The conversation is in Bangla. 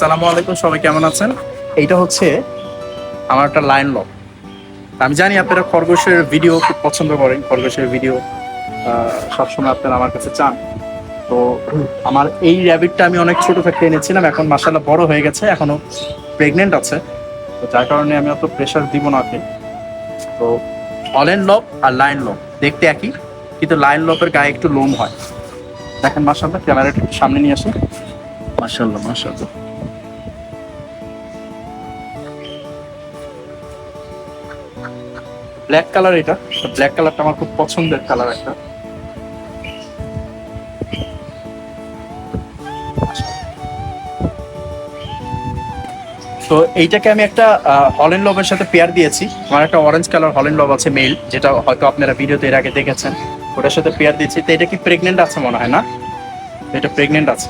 সালামু আলাইকুম, সবাই কেমন আছেন? এইটা হচ্ছে আমার একটা লায়ন লব। আমি জানি আপনারা খরগোশের ভিডিও খুব পছন্দ করেন, খরগোশের ভিডিও সবসময় আপনারা আমার কাছে চান। তো আমার এই র্যাবিটটা আমি অনেক ছোট থাকতে এনেছিলাম, এখন মাশাআল্লাহ বড় হয়ে গেছে, এখনো প্রেগনেন্ট আছে। তো যার কারণে আমি অত প্রেশার দিব না ওকে। তো অলেন লব আর লায়ন লব দেখতে একই, কিন্তু লায়ন লবের গায়ে একটু লোম হয়। দেখেন মাশাআল্লাহ, ক্যামেরাটা একটু সামনে নিয়ে আসুন। মাশাআল্লাহ মাশাআল্লাহ, ব্ল্যাক কালার। এটা ব্ল্যাক কালারটা আমার খুব পছন্দের কালার একটা। তো এইটাকে আমি একটা হল্যান্ড লবের সাথে পেয়ার দিয়েছি। আমার একটা অরেঞ্জ কালার হল্যান্ড লব আছে মেল, যেটা হয়তো আপনারা ভিডিওতে এর আগে দেখেছেন। ওটার সাথে পেয়ার দিয়েছি। তো এটা কি প্রেগনেন্ট আছে মনে হয়? না, এটা প্রেগনেন্ট আছে।